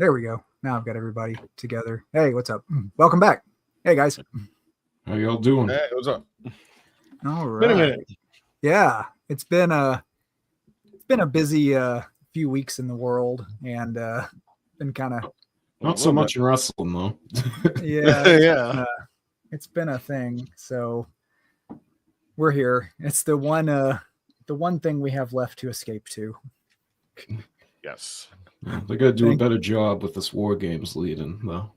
There we go. Now I've got everybody together. Hey, what's up? Welcome back. Hey, guys. How y'all doing? Hey, what's up? All right. Been a minute. Yeah, it's been a busy few weeks in the world, and been kind of not so much in wrestling though. Yeah, it's been a thing. So we're here. It's the one thing we have left to escape to. Yes. They got to do a better job with this War Games lead-in, though.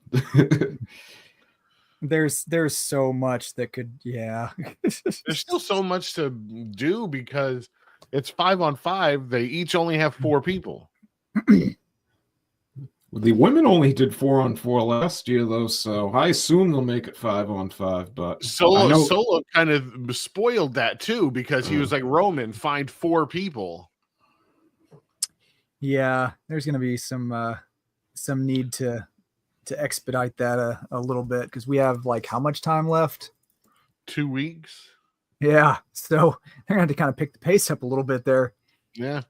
There's so much that could, yeah. There's still so much to do because it's 5-on-5. They each only have 4 people. The women only did 4-on-4 last year, though, so I assume they'll make it 5-on-5. But Solo kind of spoiled that too because he was like, Roman, find 4 people. Yeah, there's going to be some need to expedite that a little bit because we have like how much time left? 2 weeks. Yeah, so they're going to have to kind of pick the pace up a little bit there. Yeah.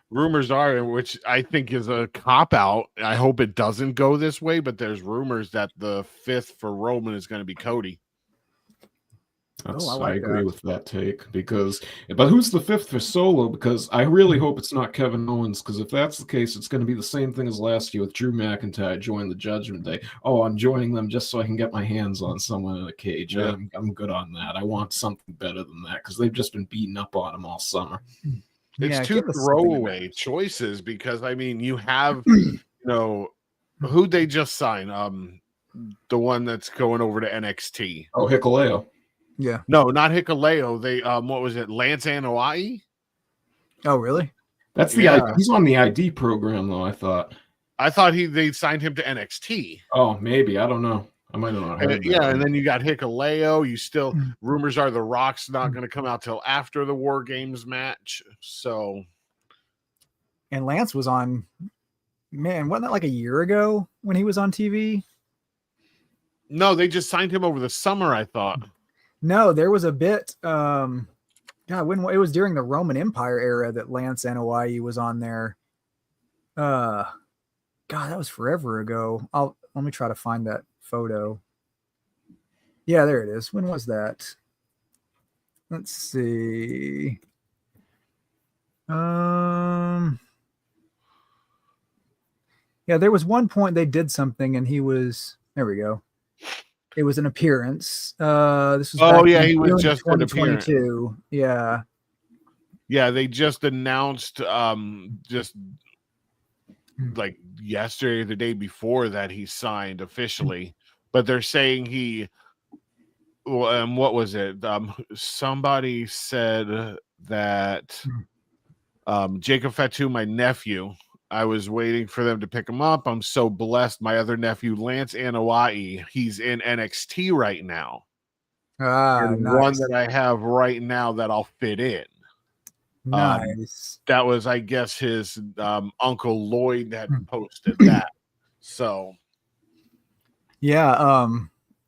Rumors are, which I think is a cop-out. I hope it doesn't go this way, but there's rumors that the 5th for Roman is going to be Cody. I agree with that take but who's the 5th for Solo? Because I really hope it's not Kevin Owens, because if that's the case, it's going to be the same thing as last year with Drew McIntyre joining the Judgment Day. Oh, I'm joining them just so I can get my hands on someone in a cage. Yeah. I'm good on that. I want something better than that because they've just been beating up on him all summer. It's 2 throwaway choices because I mean you have who'd they just sign? The one that's going over to NXT. Oh, Hikuleo. Yeah. No, not Hikuleo. They what was it? Lance Anoa'i? Oh, really? That's the he's on the ID program though, I thought. They signed him to NXT. Oh, maybe. I don't know. I might have not heard that. And then you got Hikuleo. You still rumors are The Rock's not going to come out till after the War Games match. So, and Lance was on. Man, wasn't that like a year ago when he was on TV? No, they just signed him over the summer. I thought. No, there was a bit. When it was during the Roman Empire era that Lance Anoa'i was on there. God, that was forever ago. Let me try to find that photo. Yeah, there it is. When was that? Let's see. Yeah, there was one point they did something and he was. There we go. It was an appearance. This was he was just 2022. Yeah. Yeah, they just announced just like yesterday or the day before that he signed officially. But they're saying what was it? Somebody said that Jacob Fatu, my nephew, I was waiting for them to pick him up. I'm so blessed. My other nephew, Lance Anoa'i, he's in NXT right now. Nice. One that I have right now that I'll fit in. Nice. That was, I guess, his Uncle Lloyd that posted that. So, yeah, I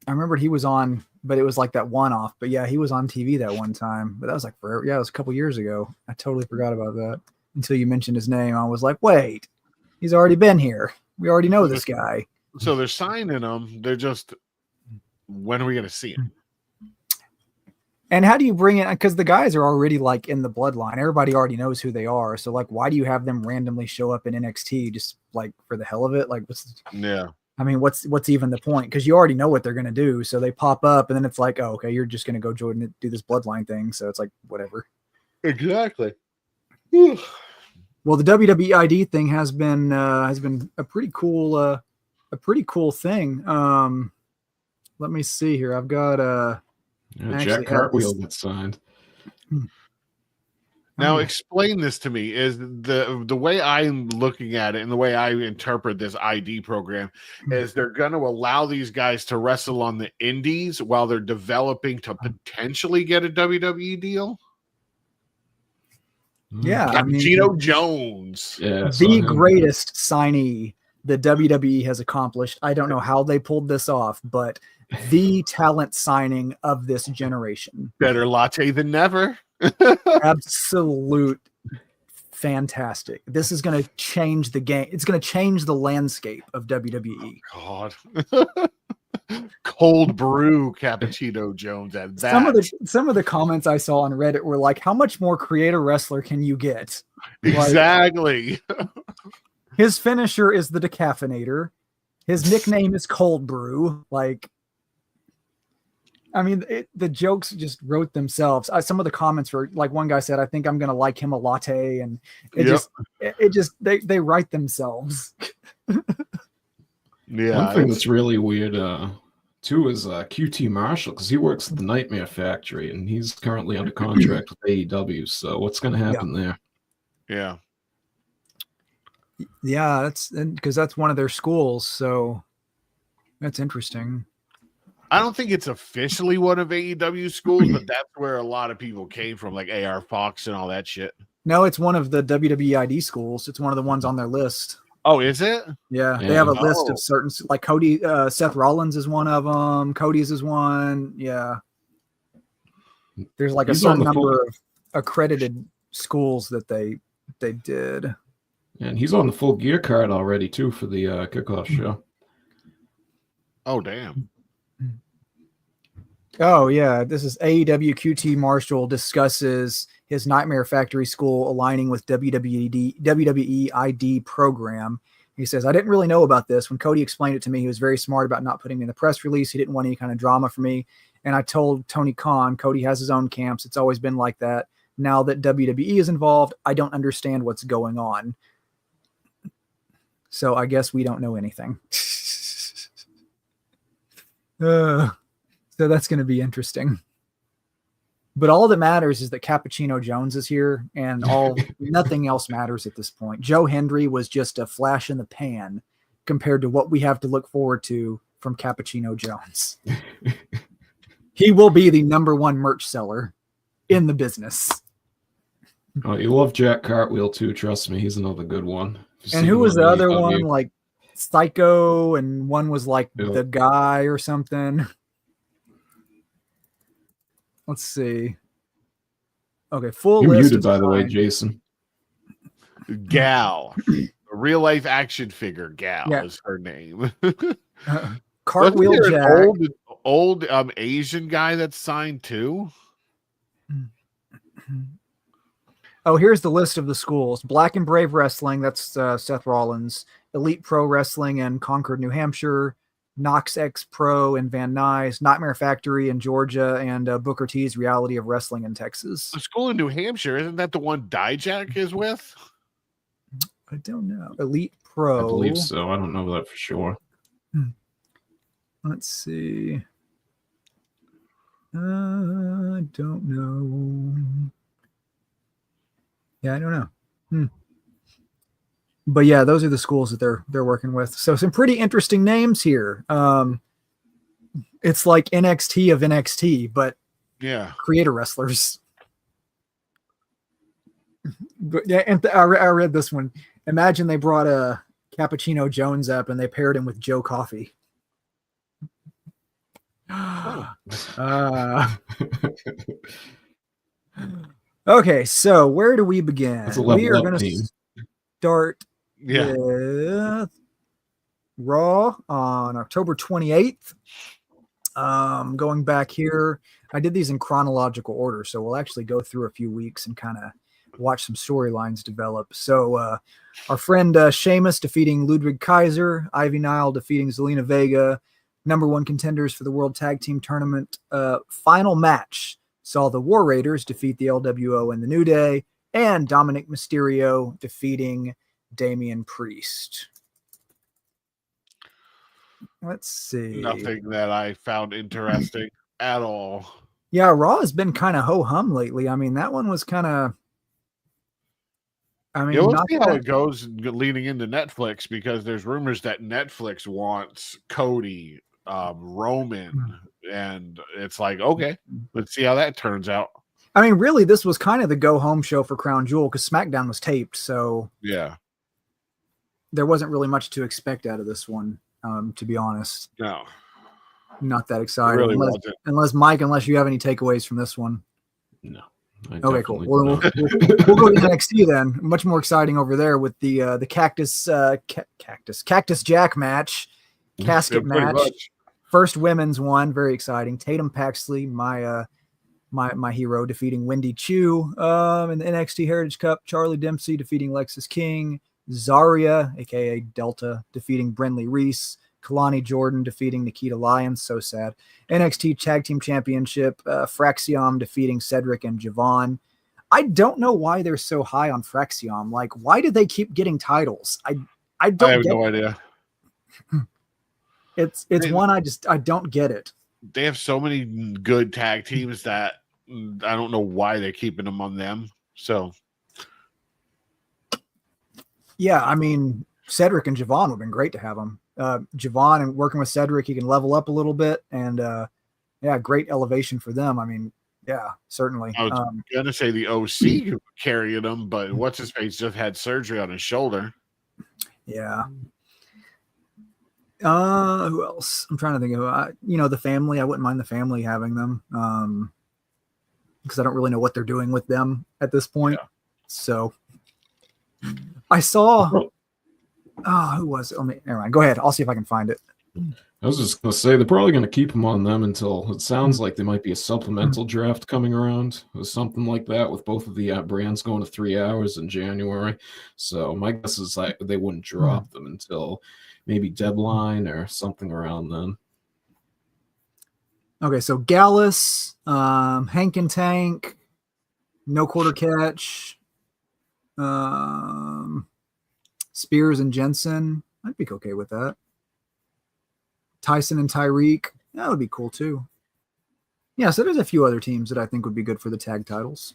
remembered he was on, but it was like that one-off. But yeah, he was on TV that one time. But that was like forever. Yeah, it was a couple years ago. I totally forgot about that until you mentioned his name. I was like, wait, he's already been here. We already know this guy. So they're signing him. They're just, when are we going to see him? And how do you bring it? Because the guys are already like in the bloodline. Everybody already knows who they are. So like, why do you have them randomly show up in NXT just like for the hell of it? Like, I mean, what's even the point? Because you already know what they're going to do. So they pop up and then it's like, oh, okay, you're just going to go do this bloodline thing. So it's like, whatever. Exactly. Well, the WWE ID thing has been a pretty cool thing. Let me see here. I've got Jack Cartwheel gets signed. Now explain this to me. Is the way I'm looking at it and the way I interpret this ID program is they're going to allow these guys to wrestle on the indies while they're developing to potentially get a WWE deal? Yeah, Gino Jones. Yeah, the greatest signee the WWE has accomplished. I don't know how they pulled this off, but the talent signing of this generation. Better latte than never. Absolute fantastic. This is going to change the game. It's going to change the landscape of WWE. Oh, God. Cold brew Cappuccino Jones at that. Some of the comments I saw on Reddit were like, how much more creative wrestler can you get? Exactly. Like, his finisher is the decaffeinator. His nickname is Cold Brew. Like, I mean, the jokes just wrote themselves. Some of the comments were like, one guy said, I think I'm going to like him a latte. And they write themselves. Yeah. One thing that's really weird, too, is QT Marshall, because he works at the Nightmare Factory, and he's currently under contract with AEW. So what's going to happen there? Yeah. Yeah, that's because that's one of their schools. So that's interesting. I don't think it's officially one of AEW schools, but that's where a lot of people came from, like AR Fox and all that shit. No, it's one of the WWE ID schools. It's one of the ones on their list. Oh, is it? Yeah, they have a list of certain, like Cody, Seth Rollins is one of them. Cody's is one. Yeah, there's like a certain number of accredited schools that they did. And he's on the Full Gear card already too for the kickoff show. Oh, damn. Oh yeah, this is AEW QT Marshall discusses his Nightmare Factory school aligning with WWE ID program. He says, I didn't really know about this. When Cody explained it to me, he was very smart about not putting me in the press release. He didn't want any kind of drama for me. And I told Tony Khan, Cody has his own camps. It's always been like that. Now that WWE is involved, I don't understand what's going on. So I guess we don't know anything. So that's going to be interesting. But all that matters is that Cappuccino Jones is here, and nothing else matters at this point. Joe Hendry was just a flash in the pan compared to what we have to look forward to from Cappuccino Jones. He will be the #1 merch seller in the business. Oh, you love Jack Cartwheel too. Trust me, he's another good one. And who was the other one? Like Psycho, and one was like the guy or something. Let's see. Okay, full You're list. Muted, by the way, Jason. Gal, a real life action figure. Gal is her name. Cartwheel Jack. Old Asian guy that's signed too. Oh, here's the list of the schools. Black and Brave Wrestling, that's Seth Rollins. Elite Pro Wrestling in Concord, New Hampshire. Knox X Pro in Van Nuys. Nightmare Factory in Georgia. And Booker T's Reality of Wrestling in Texas. The school in New Hampshire, isn't that the one Dijak is with? I don't know. Elite Pro. I believe so. I don't know that for sure. Let's see. I don't know. Yeah, I don't know. But yeah, those are the schools that they're working with. So some pretty interesting names here. It's like NXT of NXT, but creator wrestlers. But yeah, and I read this one. Imagine they brought a Cappuccino Jones up and they paired him with Joe Coffey. Okay, so where do we begin? We are going to start with Raw on October 28th. Going back here, I did these in chronological order, so we'll actually go through a few weeks and kind of watch some storylines develop. So our friend Sheamus defeating Ludwig Kaiser, Ivy Nile defeating Zelina Vega, #1 contenders for the World Tag Team Tournament. Final match saw the War Raiders defeat the LWO and the New Day, and Dominic Mysterio defeating Damian Priest. Let's see. Nothing that I found interesting at all. Yeah, Raw has been kind of ho-hum lately. I mean, that one was kind of... we'll see how it goes leading into Netflix, because there's rumors that Netflix wants Cody, Roman, and it's like, okay, let's see how that turns out. I mean, really, this was kind of the go-home show for Crown Jewel because SmackDown was taped, so yeah, there wasn't really much to expect out of this one, to be honest. No. Not that excited. Really unless Mike, unless you have any takeaways from this one. No. Okay, cool. We'll go to NXT then. Much more exciting over there with the Cactus Jack match, casket match. First women's one, very exciting. Tatum Paxley, my hero, defeating Wendy Chu in the NXT Heritage Cup. Charlie Dempsey defeating Lexis King. Zarya, aka Delta, defeating Brenley Reese. Kalani Jordan defeating Nikita Lyons. So sad. NXT Tag Team Championship. Fraxiom defeating Cedric and Javon. I don't know why they're so high on Fraxiom. Like, why do they keep getting titles? I have no idea. It's one I don't get it. They have so many good tag teams that I don't know why they're keeping them on them. So yeah, I mean, Cedric and Javon would have been great to have them. Javon and working with Cedric, he can level up a little bit, and yeah, great elevation for them. I mean, yeah, certainly. I was gonna say the OC carrying him, but what's his face just had surgery on his shoulder. Yeah. Who else? I'm trying to think of the family. I wouldn't mind the family having them. Because I don't really know what they're doing with them at this point. Yeah. So I saw who was it? Never mind. Go ahead. I'll see if I can find it. I was just going to say, they're probably going to keep them on them until it sounds like there might be a supplemental draft coming around or something like that with both of the brands going to 3 hours in January. So my guess is they wouldn't drop them until maybe deadline or something around then. Okay, so Gallus, Hank and Tank, No Quarter Catch, Spears and Jensen. I'd be okay with that. Tyson and Tyreek. That would be cool too. Yeah, so there's a few other teams that I think would be good for the tag titles.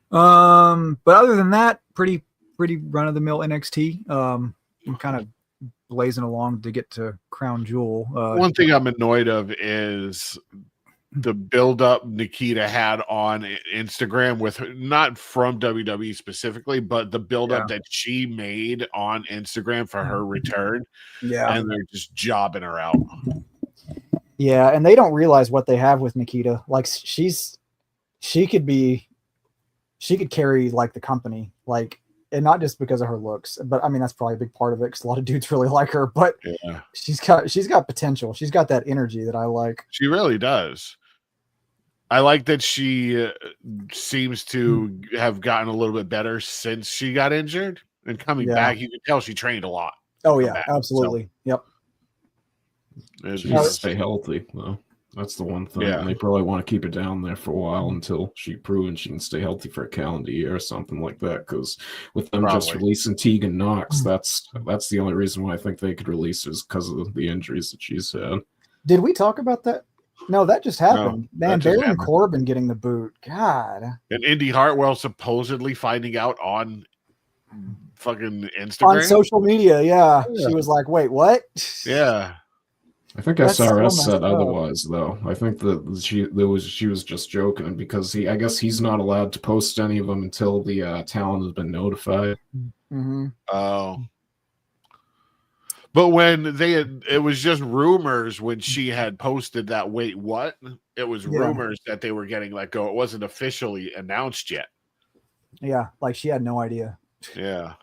But other than that, pretty run-of-the-mill NXT. I'm kind of blazing along to get to Crown Jewel. One thing I'm annoyed of is the build-up Nikita had on Instagram with her, not from WWE specifically, but the build-up that she made on Instagram for her return. Yeah. And they're just jobbing her out. Yeah, and they don't realize what they have with Nikita. Like, she could carry like the company, like, and not just because of her looks, but I mean, that's probably a big part of it because a lot of dudes really like her, but she's got potential. She's got that energy that I like. She really does. I like that she seems to have gotten a little bit better since she got injured and coming back. You can tell she trained a lot. Oh yeah, absolutely. So, she needs to stay healthy though. That's the one thing. Yeah. And they probably want to keep her down there for a while until she proves she can stay healthy for a calendar year or something like that. Because with them just releasing Tegan Knox, that's the only reason why I think they could release her is because of the injuries that she's had. Did we talk about that? No, that just happened. No, man, Baron Corbin getting the boot. God. And Indy Hartwell supposedly finding out on fucking Instagram. On social media, yeah. She was like, wait, what? Yeah. I think SRS said otherwise, though. I think that she was just joking because I guess he's not allowed to post any of them until the talent has been notified. Mm-hmm. Oh. But when it was just rumors when she had posted that, wait, what? It was rumors that they were getting let go. It wasn't officially announced yet. Yeah, like she had no idea. Yeah.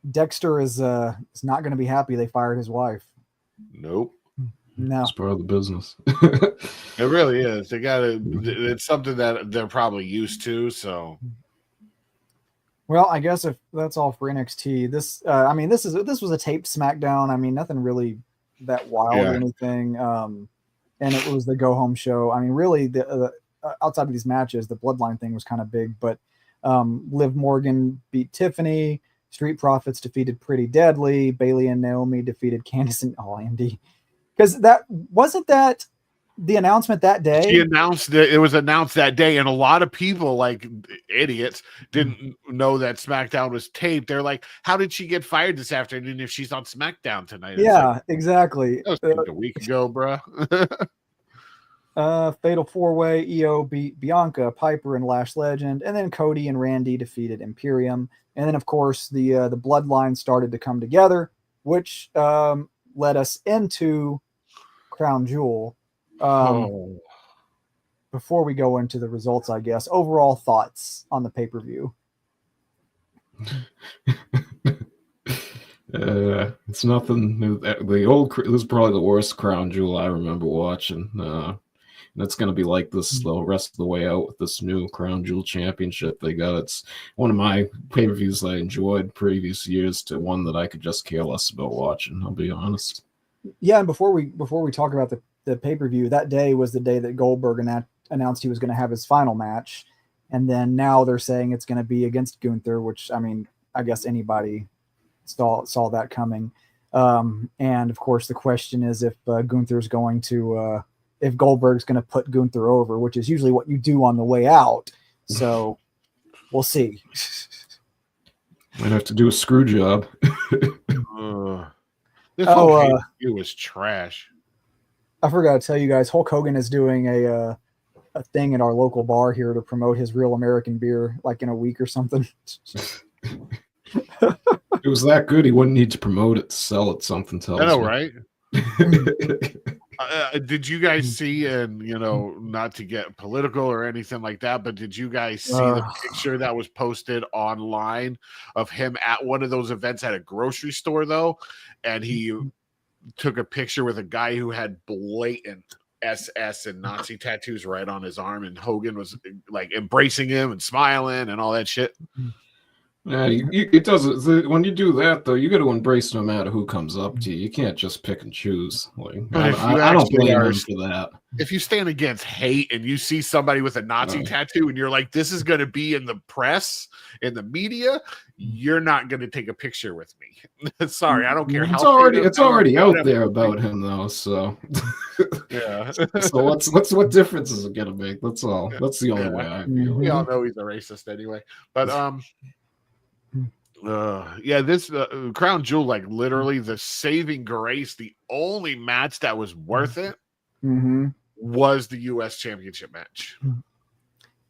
Dexter is not going to be happy they fired his wife. Nope. No. It's part of the business. It really is. It's something that they're probably used to, so. Well, I guess if that's all for NXT, this was a taped SmackDown. I mean, nothing really that wild or anything. And it was the go home show. I mean, really, the outside of these matches, the Bloodline thing was kind of big. But Liv Morgan beat Tiffany. Street Profits defeated Pretty Deadly. Bayley and Naomi defeated Candice and Andy. Because wasn't that the announcement that day? She announced that it was announced that day, and a lot of people, like idiots, didn't know that SmackDown was taped. They're like, "How did she get fired this afternoon if she's on SmackDown tonight?" Yeah, exactly. That was a week ago, bro. Fatal 4-Way. EO beat Bianca, Piper, and Lash Legend, and then Cody and Randy defeated Imperium, and then of course the Bloodline started to come together, which led us into Crown Jewel. before we go into the results, I guess, overall thoughts on the pay-per-view. It's nothing new. The old, this is probably the worst Crown Jewel I remember watching. And it's going to be like this the rest of the way out with this new Crown Jewel Championship they got. It's one of my pay-per-views I enjoyed previous years to one that I could just care less about watching, I'll be honest. Yeah, and before we talk about the pay-per-view, that day was the day that Goldberg announced he was going to have his final match. And then now they're saying it's going to be against Gunther, which, I mean, I guess anybody saw that coming. And of course, the question is if Gunther's going to, if Goldberg's going to put Gunther over, which is usually what you do on the way out. So we'll see. Might have to do a screw job. This whole it was trash. I forgot to tell you guys, Hulk Hogan is doing a thing at our local bar here to promote his Real American beer, like in a week or something. It was that good, he wouldn't need to promote it to sell it. Something tells I know, me. right? Did you guys see, and not to get political or anything like that, but did you guys see the picture that was posted online of him at one of those events at a grocery store, though? And he took a picture with a guy who had blatant SS and Nazi tattoos right on his arm, and Hogan was like embracing him and smiling and all that shit. Yeah, it doesn't. When you do that, though, you got to embrace no matter who comes up to you. You can't just pick and choose. Like, I don't blame him for that. If you stand against hate and you see somebody with a Nazi tattoo and you're like, this is going to be in the press, in the media, you're not going to take a picture with me. Sorry, I don't care it's how it's already out there about him, though. So yeah. So what difference is it going to make? That's all. That's the only way I feel. We all know he's a racist anyway. But this Crown Jewel, like literally the saving grace, the only match that was worth it was the U.S. Championship match.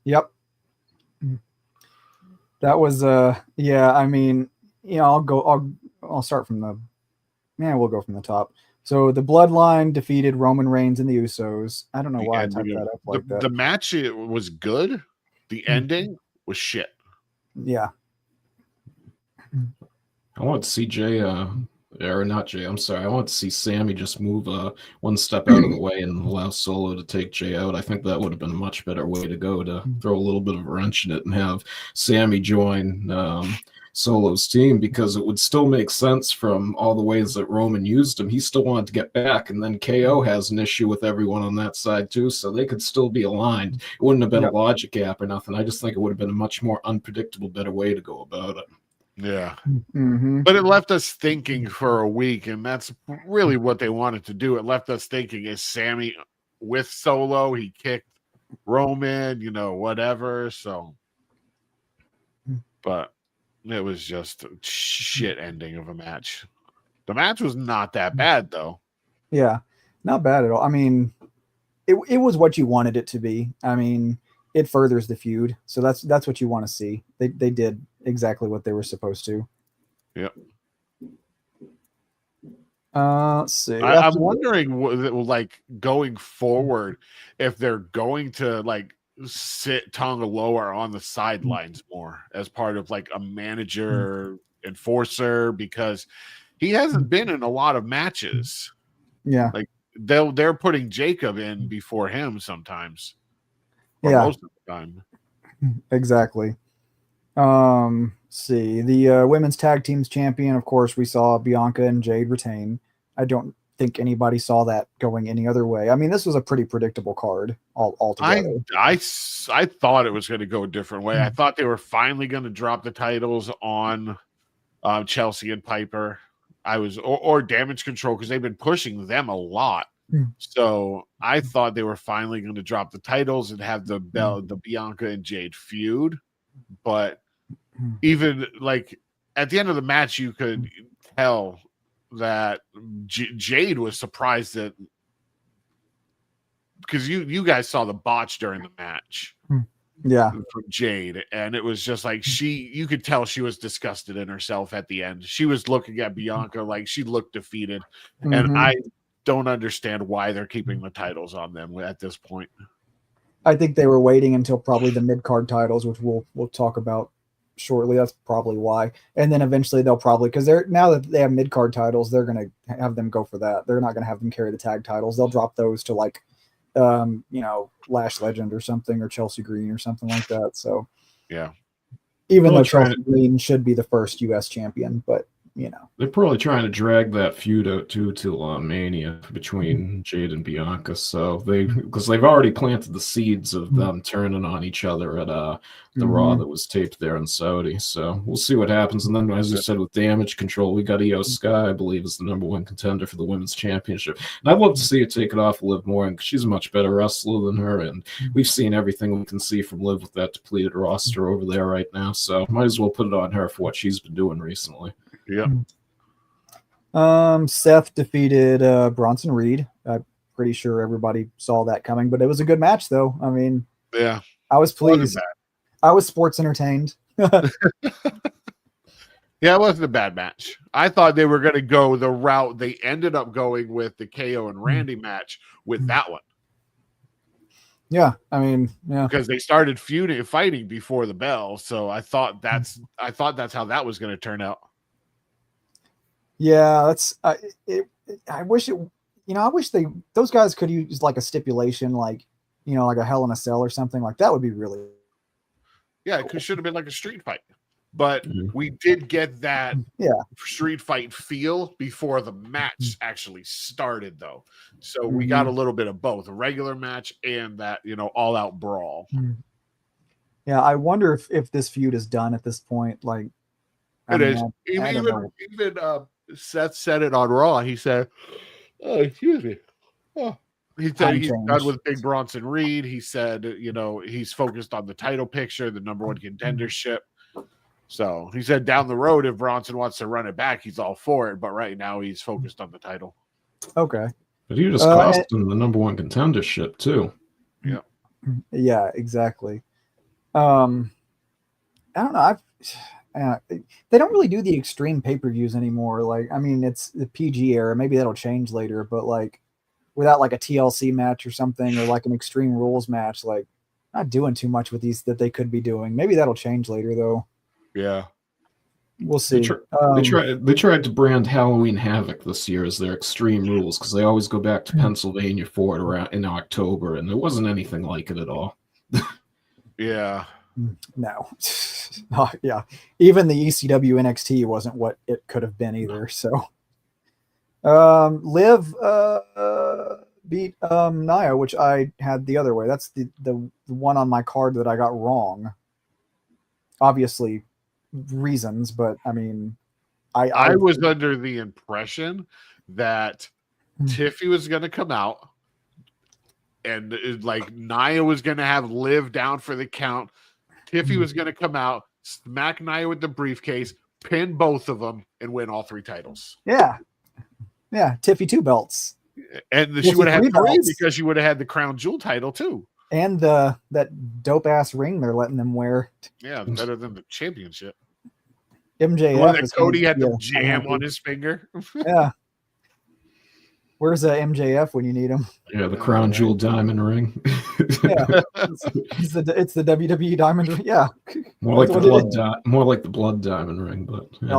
Yep. That was yeah, I mean, I'll start from we'll go from the top. So the Bloodline defeated Roman Reigns and the Usos. I don't know why I typed that up like that. The match, it was good. The ending was shit. Yeah. I want to see I'm sorry. I want to see Sammy just move one step out of the way and allow Solo to take Jay out. I think that would have been a much better way to go, to throw a little bit of a wrench in it and have Sammy join Solo's team, because it would still make sense from all the ways that Roman used him. He still wanted to get back, and then KO has an issue with everyone on that side too, so they could still be aligned. It wouldn't have been a logic gap or nothing. I just think it would have been a much more unpredictable, better way to go about it. Yeah. But it left us thinking for a week, and that's really what they wanted to do. It left us thinking, is Sammy with Solo? He kicked Roman, whatever. So, but it was just a shit ending of a match. The match was not that bad, though. Yeah, not bad at all. I mean, it was what you wanted it to be. I mean, it furthers the feud, so that's what you want to see. They did exactly what they were supposed to. Yep. Let's see. I'm wondering, like, going forward, if they're going to like sit Tonga Loa on the sidelines more as part of like a manager enforcer, because he hasn't been in a lot of matches. Yeah, like they're putting Jacob in before him sometimes. Most of the time. Exactly. See, the women's tag teams champion, of course, we saw Bianca and Jade retain. I don't think anybody saw that going any other way. I mean, this was a pretty predictable card altogether. I thought it was going to go a different way. I thought they were finally going to drop the titles on Chelsea and Piper. Or Damage Control, because they've been pushing them a lot. So I thought they were finally going to drop the titles and have the Bianca and Jade feud. But even like at the end of the match, you could tell that Jade was surprised that, because you guys saw the botch during the match. Yeah, from Jade, and it was just like you could tell she was disgusted in herself at the end. She was looking at Bianca like she looked defeated, and I don't understand why they're keeping the titles on them at this point. I think they were waiting until probably the mid-card titles, which we'll talk about shortly. That's probably why. And then eventually they'll probably, because they're now that they have mid-card titles, they're going to have them go for that. They're not going to have them carry the tag titles. They'll drop those to like, Lash Legend or something, or Chelsea Green or something like that. So yeah, even though Chelsea Green should be the first U.S. champion, but they're probably trying to drag that feud out till Mania between Jade and Bianca. So because they've already planted the seeds of them turning on each other at the Raw that was taped there in Saudi. So we'll see what happens. And then, as you said, with Damage Control, we got Io Sky, I believe, is the #1 contender for the Women's Championship. And I'd love to see her take it off Liv Morgan, because she's a much better wrestler than her, and we've seen everything we can see from Liv with that depleted roster over there right now. So might as well put it on her for what she's been doing recently. Yeah. Seth defeated Bronson Reed. I'm pretty sure everybody saw that coming, but it was a good match, though. I mean, yeah, I was pleased. I was sports entertained. Yeah, it wasn't a bad match. I thought they were going to go the route they ended up going with the KO and Randy match with that one. Yeah, I mean, yeah, because they started fighting before the bell. So I thought that's how that was going to turn out. Yeah, that's. I wish it. I wish those guys could use like a stipulation, like like a Hell in a Cell or something like that. Would be really. Yeah, it should have been like a street fight, but we did get that street fight feel before the match actually started, though. So we got a little bit of both, a regular match and that all out brawl. Yeah, I wonder if this feud is done at this point. Like, it is. Even Seth said it on Raw. He said, "Oh, excuse me." Oh. He said he's done with Big Bronson Reed. He said, he's focused on the title picture, the #1 contendership. So he said down the road, if Bronson wants to run it back, he's all for it. But right now, he's focused on the title. Okay. But he just cost him the #1 contendership too. Yeah. Yeah, exactly. I don't know. They don't really do the extreme pay-per-views anymore. Like, I mean, it's the PG era. Maybe that'll change later, but like without like a TLC match or something, or like an Extreme Rules match, like not doing too much with these that they could be doing. Maybe that'll change later though. Yeah. We'll see. They tried to brand Halloween Havoc this year as their Extreme Rules, because they always go back to Pennsylvania for it around in October, and there wasn't anything like it at all. Yeah. No. Yeah. Even the ECW NXT wasn't what it could have been either. So Liv beat Nia, which I had the other way. That's the one on my card that I got wrong. Obviously reasons, but I mean I was under the impression that Tiffy was going to come out and like Nia was going to have Liv down for the count. Tiffy was going to come out, smack Nia with the briefcase, pin both of them, and win all 3 titles. Yeah. Yeah, Tiffy 2 belts. And she would have had 3 because she would have had the Crown Jewel title too. And that dope-ass ring they're letting them wear. Yeah, better than the championship. MJF. That Cody had the jam on his finger. Yeah. Where's MJF when you need him? Yeah, the Crown Jewel diamond ring. Yeah, it's the WWE diamond ring. Yeah, more like the blood diamond ring, but yeah.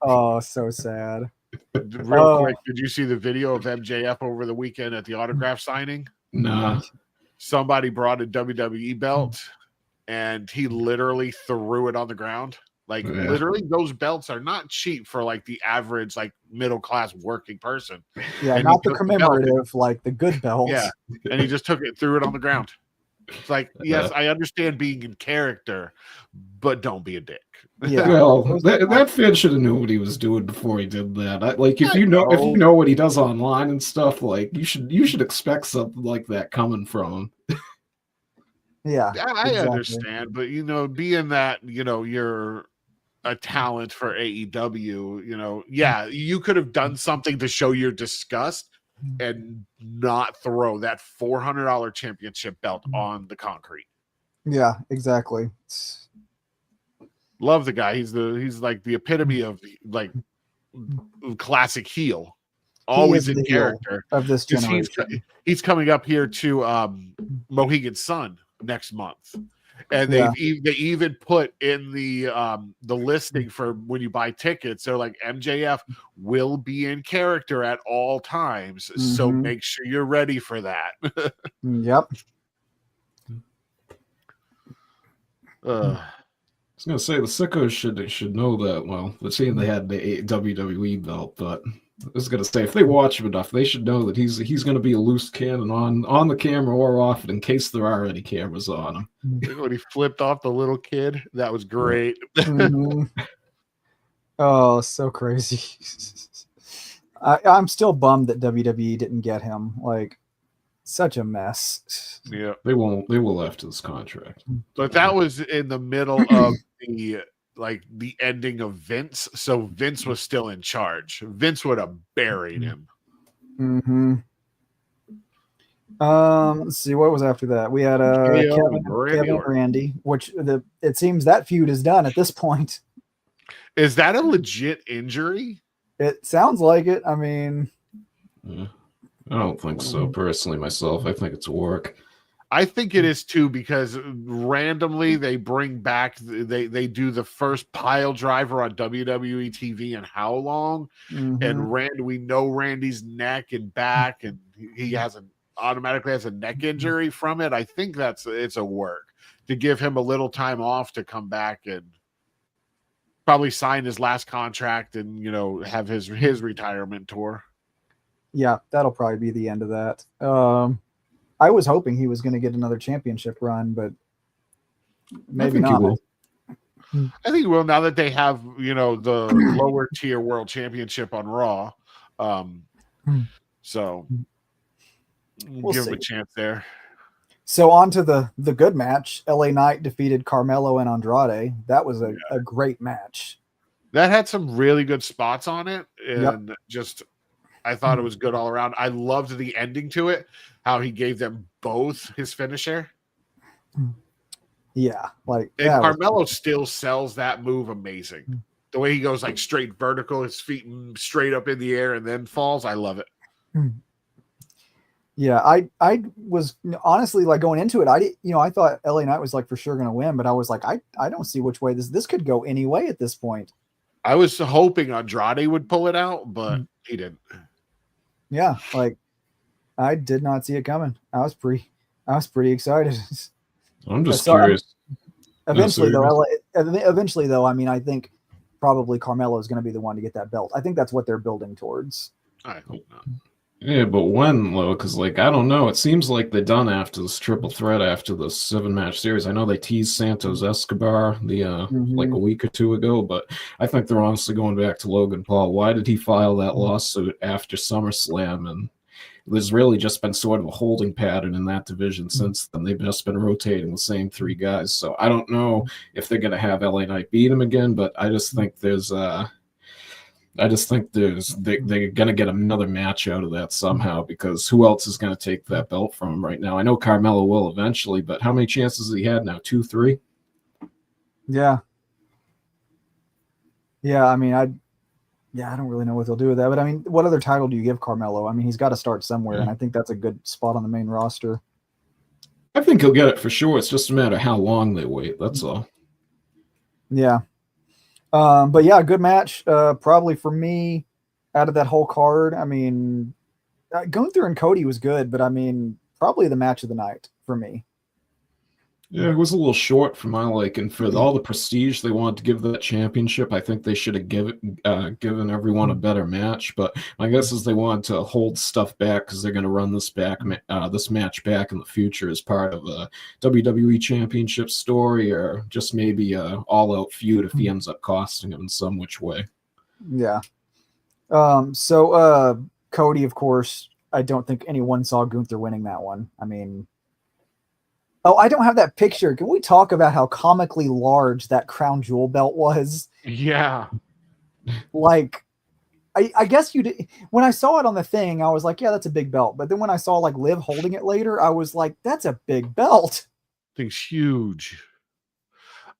Oh, so sad. Real quick, did you see the video of MJF over the weekend at the autograph signing? Nah. Somebody brought a WWE belt, and he literally threw it on the ground. Like, literally, those belts are not cheap for, like, the average, like, middle-class working person. Yeah, and not the commemorative, like, the good belts. Yeah, and he just took it and threw it on the ground. It's like, yes, I understand being in character, but don't be a dick. Yeah. Well, that fan should have knew what he was doing before he did that. If you know what he does online and stuff, like, you should expect something like that coming from him. Yeah, I understand, but being that you're a talent for AEW, you could have done something to show your disgust and not throw that $400 championship belt on the concrete. Yeah, exactly. Love the guy. He's like the epitome of like classic heel. always in character of this generation. He's coming up here to Mohegan Sun next month. And they even put in the listing for when you buy tickets, they're like, MJF will be in character at all times, so make sure you're ready for that. Yep. I was gonna say the sickos should know that. Well, they're saying they had the WWE belt, but I was gonna say if they watch him enough, they should know that he's gonna be a loose cannon on the camera or off it in case there are any cameras on him. When he flipped off the little kid, that was great. Oh, so crazy. I'm still bummed that WWE didn't get him. Like, such a mess. Yeah, they will after this contract. But that was in the middle of the ending of Vince, so Vince was still in charge. Vince would have buried him. Let's see, what was after that? We had Kevin and Randy, which it seems that feud is done at this point. Is that a legit injury? It sounds like it. I mean, I don't think so personally myself. I think it's work. I think it is too, because randomly they bring back, they do the first pile driver on WWE TV in how long? And we know Randy's neck and back, and he automatically has a neck injury from it. I think it's a work to give him a little time off to come back and probably sign his last contract and have his retirement tour. Yeah, that'll probably be the end of that. I was hoping he was going to get another championship run, but maybe not. I think he will, now that they have, the lower tier world championship on Raw. So we'll give him a chance there. So on to the good match. LA Knight defeated Carmelo and Andrade. That was a great match. That had some really good spots on it. And I thought it was good all around. I loved the ending to it, how he gave them both his finisher. Yeah. Carmelo still sells that move amazing. The way he goes straight vertical, his feet straight up in the air and then falls. I love it. Yeah, I was honestly going into it. I thought LA Knight was for sure going to win, but I was I don't see which way this could go any way at this point. I was hoping Andrade would pull it out, but he didn't. Yeah, I did not see it coming. I was pretty excited. I'm just curious. Eventually, though, I mean, I think probably Carmelo is going to be the one to get that belt. I think that's what they're building towards. I hope not. Yeah, but when, though? Because, I don't know. It seems like they're done after this triple threat, after the 7-match series. I know they teased Santos Escobar a week or two ago, but I think they're honestly going back to Logan Paul. Why did he file that lawsuit after SummerSlam? And there's really just been sort of a holding pattern in that division since then. They've just been rotating the same 3 guys. So I don't know if they're going to have LA Knight beat him again, but I just think they're going to get another match out of that somehow, because who else is going to take that belt from him right now? I know Carmelo will eventually, but how many chances has he had now? 2, 3? Yeah. Yeah, I mean, I don't really know what they'll do with that, but I mean, what other title do you give Carmelo? I mean, he's got to start somewhere, and I think that's a good spot on the main roster. I think he'll get it for sure. It's just a matter of how long they wait. That's all. Yeah. But yeah, good match. Probably for me, out of that whole card, I mean, Gunther and Cody was good, but I mean, probably the match of the night for me. Yeah, it was a little short for my liking. For all the prestige they wanted to give that championship, I think they should have given everyone a better match. But my guess is they wanted to hold stuff back because they're going to run this match back in the future as part of a WWE Championship story, or just maybe a all-out feud if he ends up costing him in some which way. Yeah. So Cody, of course, I don't think anyone saw Gunther winning that one. I mean. Oh, I don't have that picture. Can we talk about how comically large that Crown Jewel belt was? Yeah. I guess you did. When I saw it on the thing, I was like, yeah, that's a big belt. But then when I saw Liv holding it later, I was like, that's a big belt. Thing's huge.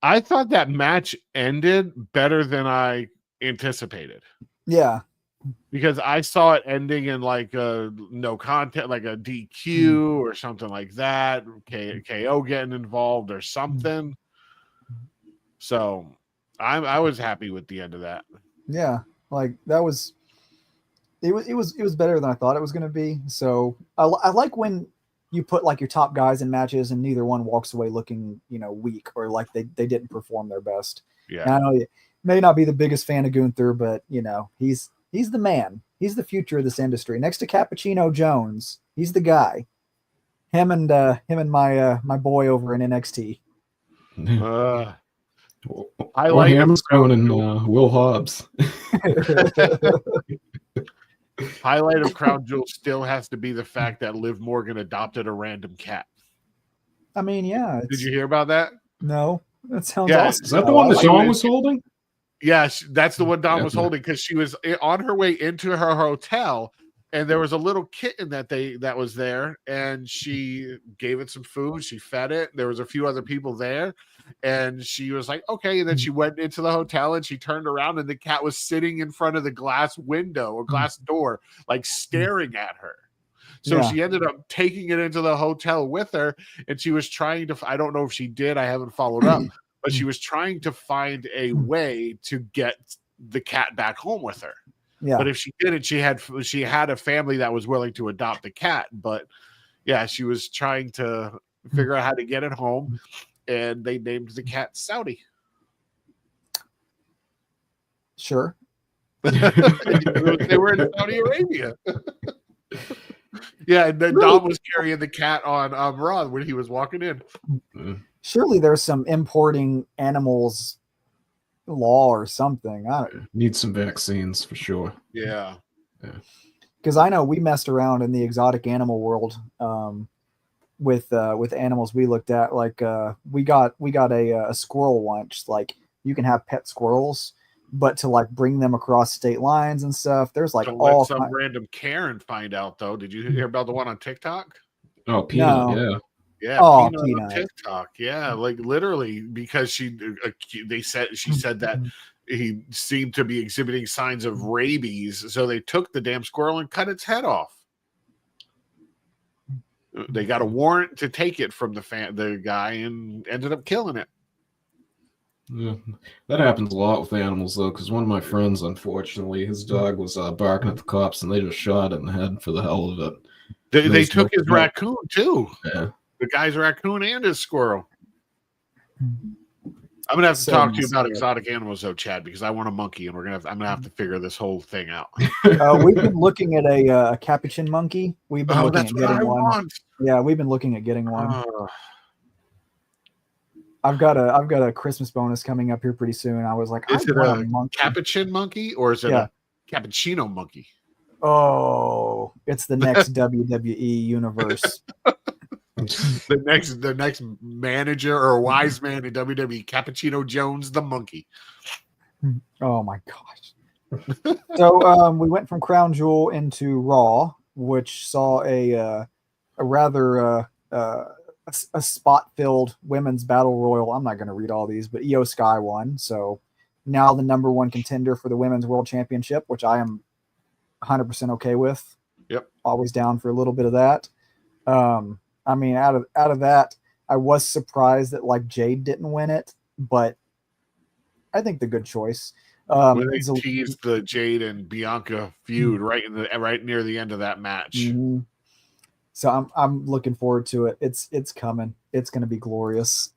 I thought that match ended better than I anticipated. Yeah. because I saw it ending in like a no content, like a DQ or something like that. KO getting involved or something. So I was happy with the end of that. Yeah, like that was it was better than I thought it was going to be. So I like when you put like your top guys in matches and neither one walks away looking, weak or like they didn't perform their best. Yeah. And I know you may not be the biggest fan of Gunther, but he's the man. He's the future of this industry. Next to Cappuccino Jones, he's the guy. Him and my boy over in NXT. I like Hammerstone and Will Hobbs. Highlight of Crown Jewel still has to be the fact that Liv Morgan adopted a random cat. I mean, yeah. Did you hear about that? No, that sounds awesome. Is that the one that Dawn was holding? Yeah, that's the one Dawn was holding because she was on her way into her hotel, and there was a little kitten that was there, and she gave it some food. She fed it. There was a few other people there, and she was like, okay. And then she went into the hotel, and she turned around, and the cat was sitting in front of the glass window or glass door, like staring at her. So she ended up taking it into the hotel with her, and she was trying to, I don't know if she did, I haven't followed up, but she was trying to find a way to get the cat back home with her. Yeah. But if she didn't, she had a family that was willing to adopt the cat. But yeah, she was trying to figure out how to get it home, and they named the cat Saudi. Sure. They were in Saudi Arabia. Yeah, and then Dom was carrying the cat on Raw when he was walking in. Surely there's some importing animals law or something. I don't need some vaccines for sure. Yeah. Because I know we messed around in the exotic animal world with animals we looked at. Like we got a squirrel once. Like you can have pet squirrels, but to like bring them across state lines and stuff, there's like don't let some random Karen find out though. Did you hear about the one on TikTok? Oh, Peanut, yeah. Yeah, oh, Peanut on TikTok. Yeah, like literally because she said that he seemed to be exhibiting signs of rabies, so they took the damn squirrel and cut its head off. They got a warrant to take it from the guy and ended up killing it. Yeah, that happens a lot with animals though, because one of my friends, unfortunately, his dog was barking at the cops, and they just shot it in the head for the hell of it. They took his raccoon too. Yeah. The guy's raccoon and his squirrel. I'm gonna have to talk to you about exotic animals, though, Chad, because I want a monkey, and I'm gonna have to figure this whole thing out. We've been looking at a capuchin monkey. We've been looking at getting one. Want. Yeah, we've been looking at getting one. I've got a Christmas bonus coming up here pretty soon. I was like, is it a capuchin monkey or is it a cappuccino monkey? Oh, it's the next WWE universe. the next manager or wise man in WWE, Cappuccino Jones, the monkey. Oh my gosh! So we went from Crown Jewel into Raw, which saw a rather a spot-filled women's battle royal. I'm not going to read all these, but Io Sky won. So now the number one contender for the women's world championship, which I am 100% okay with. Yep. Always down for a little bit of that. I mean, out of that, I was surprised that like Jade didn't win it, but I think the good choice. When they teased the Jade and Bianca feud right near the end of that match. Mm-hmm. So I'm looking forward to it. It's coming. It's going to be glorious.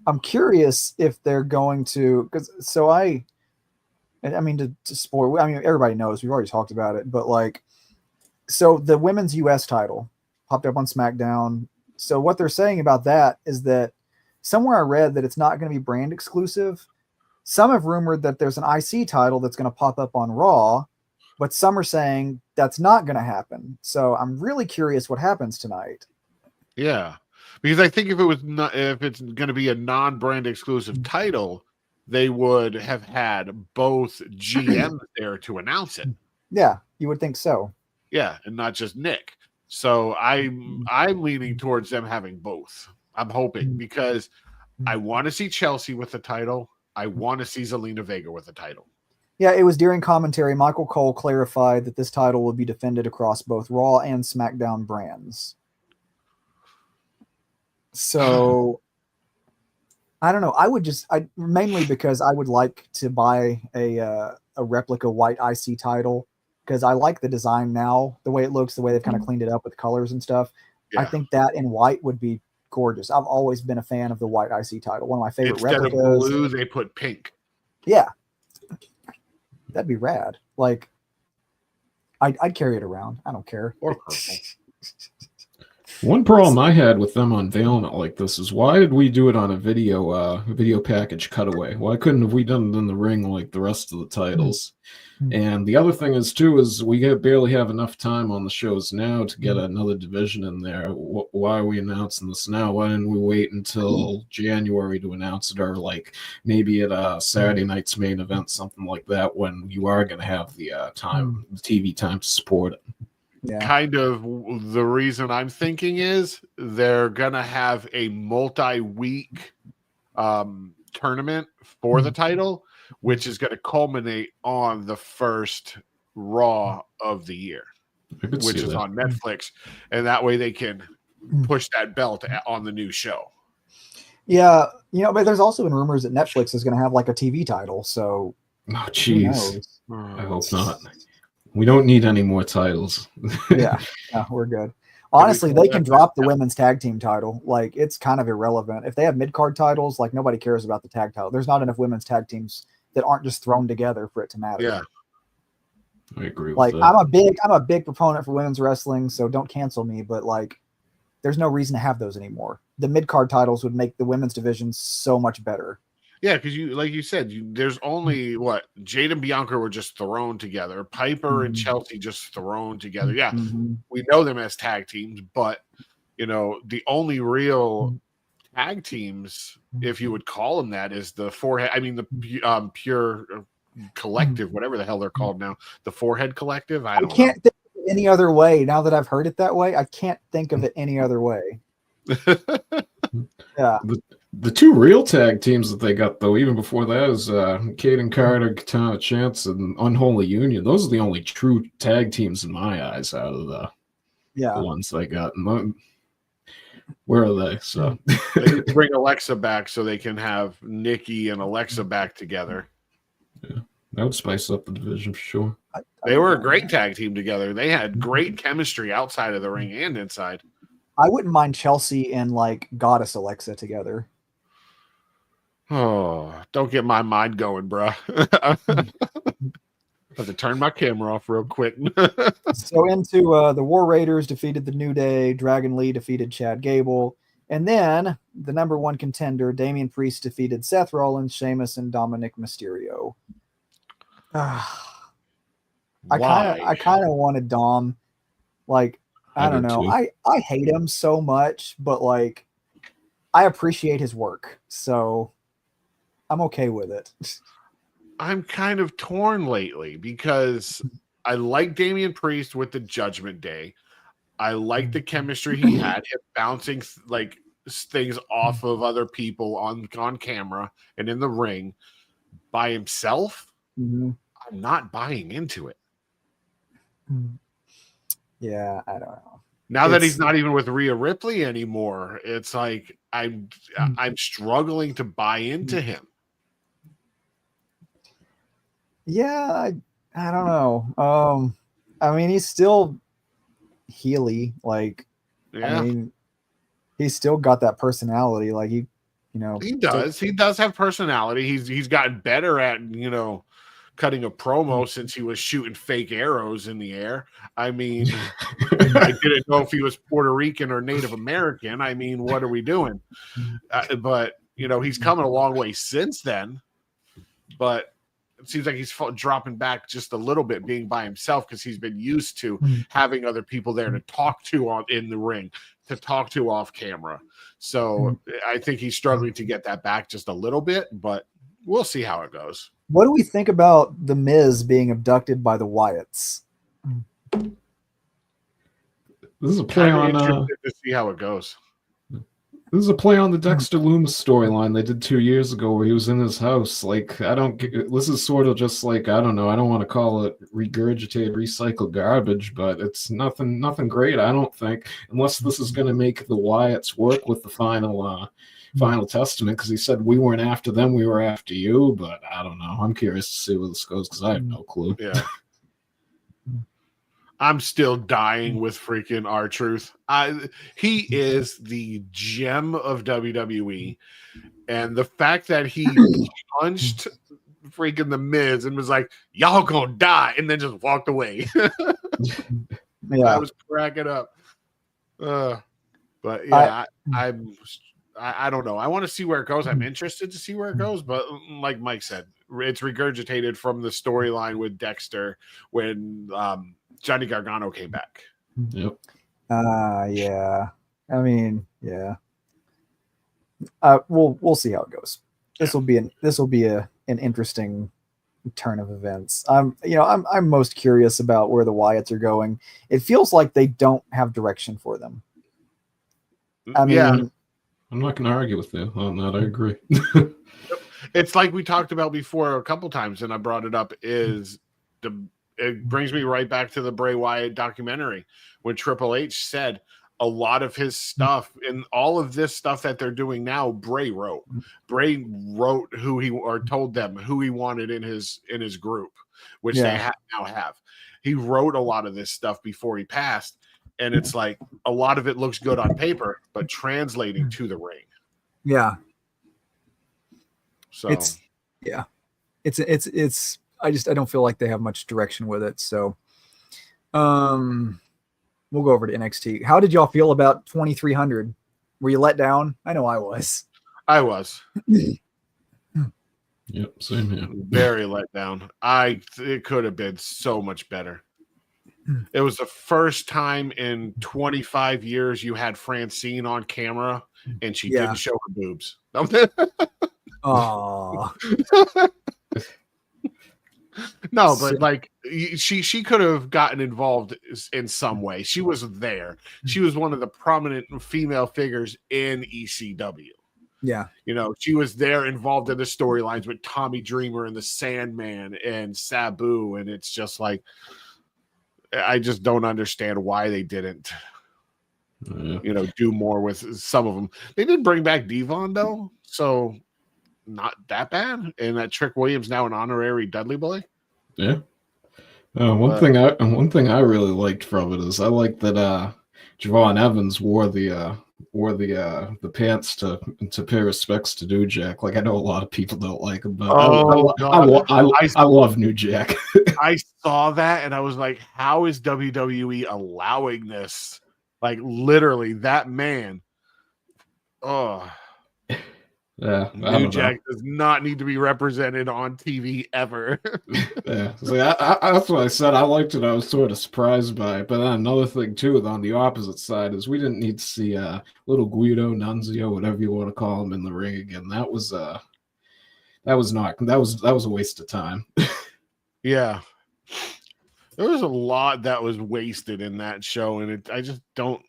I'm curious if they're going to, I mean to spoil. I mean everybody knows, we've already talked about it, but like, so the women's US title popped up on SmackDown. So what they're saying about that is that somewhere I read that it's not going to be brand exclusive. Some have rumored that there's an IC title that's going to pop up on Raw, but some are saying that's not going to happen. So I'm really curious what happens tonight. Yeah, because I think if it's going to be a non-brand exclusive title, they would have had both GMs there to announce it. Yeah, you would think so. Yeah, and not just Nick. So I'm leaning towards them having both. I'm hoping because I want to see Chelsea with the title. I want to see Zelina Vega with the title. Yeah, it was during commentary. Michael Cole clarified that this title will be defended across both Raw and SmackDown brands. So I don't know. I mainly because I would like to buy a replica white IC title because I like the design now, the way it looks, the way they've kind of cleaned it up with colors and stuff. Yeah. I think that in white would be gorgeous. I've always been a fan of the white IC title. One of my favorite replicas. Instead of blue, they put pink. Yeah. That'd be rad. Like, I'd carry it around. I don't care. Or purple. One problem I had with them unveiling it like this is why did we do it on a video package cutaway? Why couldn't have we done it in the ring like the rest of the titles? And the other thing is too is we barely have enough time on the shows now to get another division in there. Why are we announcing this now? Why didn't we wait until January to announce it, or like maybe at a Saturday night's main event, something like that, when you are going to have the time, the TV time to support it? Yeah. Kind of the reason I'm thinking is they're going to have a multi-week tournament for the title, which is going to culminate on the first Raw of the year, which is on Netflix. And that way they can push that belt on the new show. Yeah. You know, but there's also been rumors that Netflix is going to have like a TV title. So, oh, jeez. I hope not. We don't need any more titles. Yeah, we're good. Honestly, they can drop the women's tag team title. Like, it's kind of irrelevant. If they have mid-card titles, like, nobody cares about the tag title. There's not enough women's tag teams that aren't just thrown together for it to matter. Yeah. I agree with like, that. I'm a big proponent for women's wrestling, so don't cancel me, but, like, there's no reason to have those anymore. The mid-card titles would make the women's division so much better. Yeah, because like you said, there's only Jade and Bianca were just thrown together. Piper and Chelsea just thrown together. Yeah, we know them as tag teams, but the only real tag teams, if you would call them that, is the Forehead. I mean, the Pure Collective, whatever the hell they're called now, the Forehead Collective. I can't think of it any other way. Now that I've heard it that way, I can't think of it any other way. Yeah. The two real tag teams that they got, though, even before that, is Kaden Carter, Katana Chance, and Unholy Union. Those are the only true tag teams in my eyes out of the ones they got. Where are they? So they need to bring Alexa back so they can have Nikki and Alexa back together. Yeah, that would spice up the division for sure. They were a great tag team together. They had great chemistry outside of the ring and inside. I wouldn't mind Chelsea and like Goddess Alexa together. Oh, don't get my mind going, bro. I have to turn my camera off real quick. So into the War Raiders defeated the New Day. Dragon Lee defeated Chad Gable. And then the number one contender, Damian Priest, defeated Seth Rollins, Sheamus, and Dominic Mysterio. I kind of wanted Dom. Like, I don't know. I hate him so much, but like, I appreciate his work. So I'm okay with it. I'm kind of torn lately because I like Damian Priest with the Judgment Day. I like the chemistry he had, him bouncing like things off of other people on camera and in the ring by himself. I'm not buying into it. Yeah, I don't know. Now that he's not even with Rhea Ripley anymore, it's like I'm struggling to buy into him. Yeah, I don't know. I mean, he's still Healy. Like, I mean, he's still got that personality. Like he does. He does have personality. He's gotten better at cutting a promo since he was shooting fake arrows in the air. I mean, I didn't know if he was Puerto Rican or Native American. I mean, what are we doing? But he's coming a long way since then. But it seems like he's dropping back just a little bit, being by himself because he's been used to having other people there to talk to in the ring, to talk to off camera. So I think he's struggling to get that back just a little bit, but we'll see how it goes. What do we think about The Miz being abducted by the Wyatts? This is a play on to see how it goes. This is a play on the Dexter Loomis storyline they did 2 years ago where he was in his house. Like, I don't get, this is sort of just like, I don't know, I don't want to call it regurgitated, recycled garbage, but it's nothing great, I don't think, unless this is going to make the Wyatts work with the final testament, because he said we weren't after them, we were after you, but I don't know. I'm curious to see where this goes because I have no clue. Yeah. I'm still dying with freaking R-Truth. He is the gem of WWE. And the fact that he punched freaking The Miz and was like, y'all gonna die, and then just walked away. Yeah. I was cracking up. But yeah, I don't know. I want to see where it goes. I'm interested to see where it goes. But like Mike said, it's regurgitated from the storyline with Dexter when Johnny Gargano came back. Yep. Yeah. I mean, yeah. We'll see how it goes. This will be an interesting turn of events. I'm most curious about where the Wyatts are going. It feels like they don't have direction for them. I mean, I'm not going to argue with you on that. I agree. It's like we talked about before a couple times, and I brought it up. It brings me right back to the Bray Wyatt documentary when Triple H said a lot of his stuff and all of this stuff that they're doing now, Bray wrote. Bray wrote told them who he wanted in his group, which they now have. He wrote a lot of this stuff before he passed, and it's like a lot of it looks good on paper, but translating to the ring. Yeah. So it's I don't feel like they have much direction with it. So we'll go over to NXT. How did y'all feel about 2300? Were you let down? I know I was. Yep, same here. Very let down. It could have been so much better. It was the first time in 25 years you had Francine on camera and she didn't show her boobs. Oh. No, but like she could have gotten involved in some way. She was there. She was one of the prominent female figures in ECW. Yeah. She was there involved in the storylines with Tommy Dreamer and the Sandman and Sabu. And it's just like, I just don't understand why they didn't, do more with some of them. They did bring back Devon though. So not that bad. And that Trick Williams now an honorary Dudley boy. Yeah. One thing I really liked from it is I like that Javon Evans wore the pants to pay respects to New Jack. Like I know a lot of people don't like him, but I love New Jack. I saw that and I was like, how is WWE allowing this? Like literally that man. Oh. Yeah, New Jack does not need to be represented on TV ever. Yeah, so that's what I said. I liked it. I was sort of surprised by it. But then another thing too, on the opposite side, is we didn't need to see little Guido, Nunzio, whatever you want to call him, in the ring again. That was a waste of time. Yeah, there was a lot that was wasted in that show, and I just don't.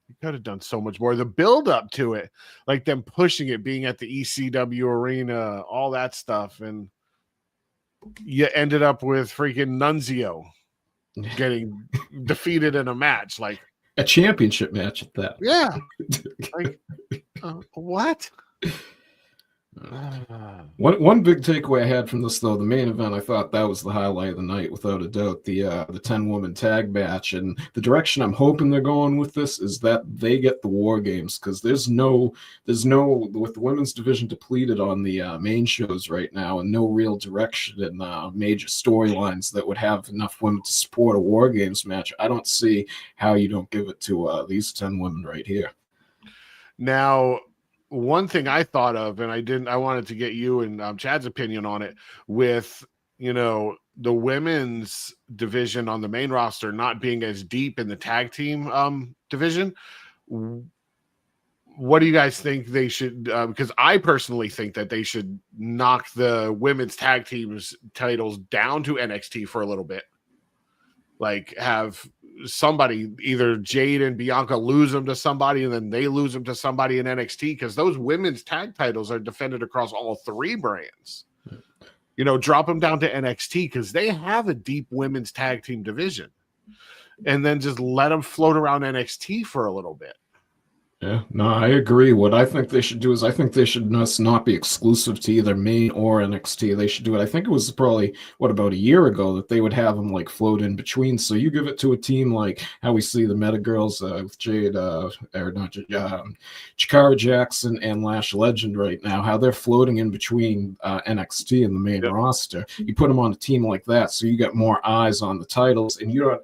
You could have done so much more. The build up to it, like them pushing it, being at the ECW arena, all that stuff. And you ended up with freaking Nunzio getting defeated in a match. Like a championship match at that. Yeah. Like, what? One big takeaway I had from this, though, the main event, I thought that was the highlight of the night, without a doubt. The 10-woman tag match, and the direction I'm hoping they're going with this is that they get the War Games, because there's no with the women's division depleted on the main shows right now, and no real direction in major storylines that would have enough women to support a War Games match. I don't see how you don't give it to these 10 women right here. Now, one thing I thought of, and I wanted to get you and Chad's opinion on it, with, the women's division on the main roster not being as deep in the tag team division. What do you guys think they should, because I personally think that they should knock the women's tag teams titles down to NXT for a little bit. Like have somebody, either Jade and Bianca lose them to somebody, and then they lose them to somebody in NXT, because those women's tag titles are defended across all 3 brands. Drop them down to NXT because they have a deep women's tag team division, and then just let them float around NXT for a little bit. Yeah, no, I agree. What I think they should do is I think they should not be exclusive to either main or NXT. They should do it. I think it was probably, about a year ago that they would have them like float in between. So you give it to a team like how we see the Meta Girls with Jade, or not Chikara Jackson and Lash Legend right now, how they're floating in between NXT and the main roster. You put them on a team like that, so you get more eyes on the titles, and you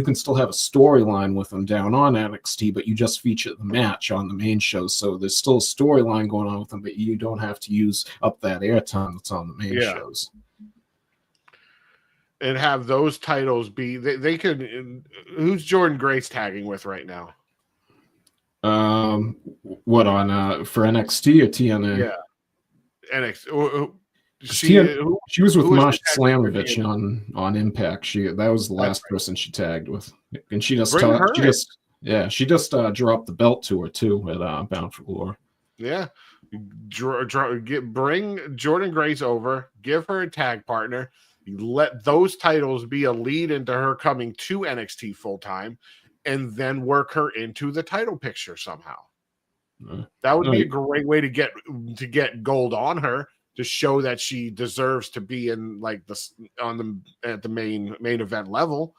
can still have a storyline with them down on NXT, but you just feature the match on the main show, so there's still a storyline going on with them, but you don't have to use up that airtime that's on the main shows. And have those titles be they could. Who's Jordan Grace tagging with right now? What on for NXT or TNA? Yeah, NXT. She was with Masha Slamovich on Impact. That was the last person she tagged with, and she just she just dropped the belt to her too at Bound for Glory. Yeah, bring Jordan Grace over, give her a tag partner, let those titles be a lead into her coming to NXT full time, and then work her into the title picture somehow. That would be a great way to get gold on her, to show that she deserves to be in at the main event level,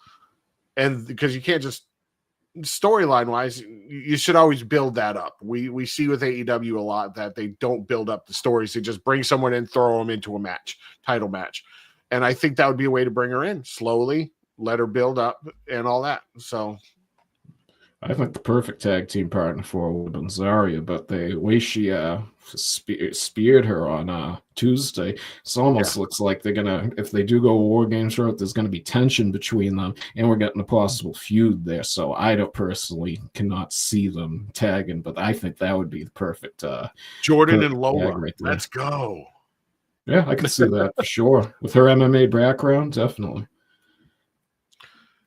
and because you can't just. Storyline wise, you should always build that up. We see with AEW a lot that they don't build up the stories. They just bring someone in, throw them into a title match. And I think that would be a way to bring her in slowly, let her build up and all that. So I think the perfect tag team partner for her would have been Zarya, but the way she speared her on Tuesday, it almost looks like they're gonna, if they do go War Games route, there's gonna be tension between them, and we're getting a possible feud there. So I don't personally cannot see them tagging, but I think that would be the perfect Jordan and Lola. Right, let's go. Yeah, I can see that for sure. With her MMA background, definitely.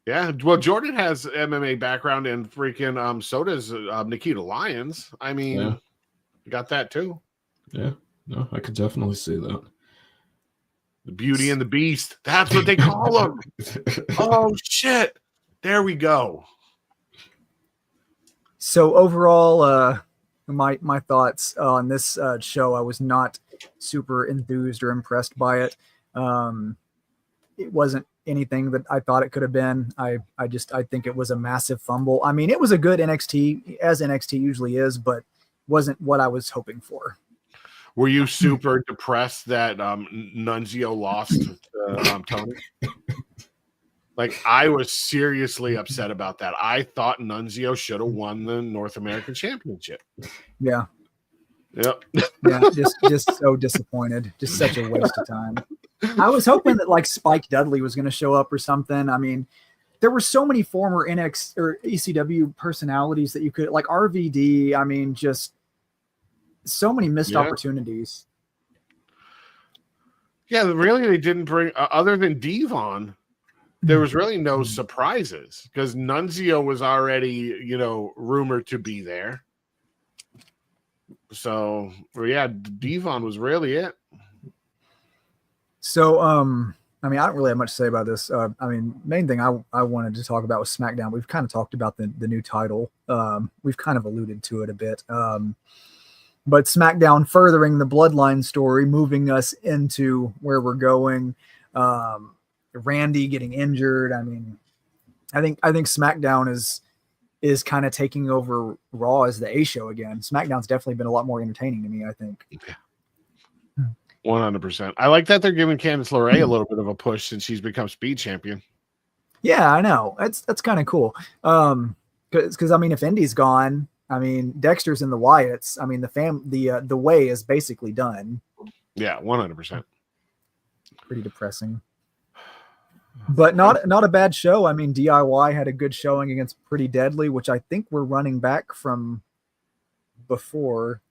Yeah, well, Jordan has MMA background, and freaking so does Nikita Lyons. I mean, got that too. Yeah, no, I could definitely see that. The Beauty and the Beast. That's what they call them. Oh shit! There we go. So overall, my thoughts on this show, I was not super enthused or impressed by it. It wasn't anything that I thought it could have been. I think it was a massive fumble. I mean, it was a good NXT, as NXT usually is, but wasn't what I was hoping for. Were you super depressed that Nunzio lost to Tony? Like, I was seriously upset about that. I thought Nunzio should have won the North American Championship. Yeah. Yep. Yeah, just so disappointed. Just such a waste of time. I was hoping that like Spike Dudley was going to show up or something. I mean, there were so many former NXT or ECW personalities that you could, like RVD. I mean, just so many missed opportunities. Yeah, really, they didn't bring other than Devon. There was really no surprises because Nunzio was already, rumored to be there. So, yeah, Devon was really it. So, I mean, I don't really have much to say about this. I mean, main thing I wanted to talk about was SmackDown. We've kind of talked about the new title. We've kind of alluded to it a bit. But SmackDown furthering the Bloodline story, moving us into where we're going. Randy getting injured. I mean, I think SmackDown is kind of taking over Raw as the A show again. SmackDown's definitely been a lot more entertaining to me, I think. 100%. I like that they're giving Candice LeRae a little bit of a push since she's become Speed Champion. Yeah, I know. That's kind of cool. Because I mean, if Indy's gone, I mean, Dexter's in the Wyatts. I mean, the way is basically done. Yeah, 100%. Pretty depressing. But not a bad show. I mean, DIY had a good showing against Pretty Deadly, which I think we're running back from before.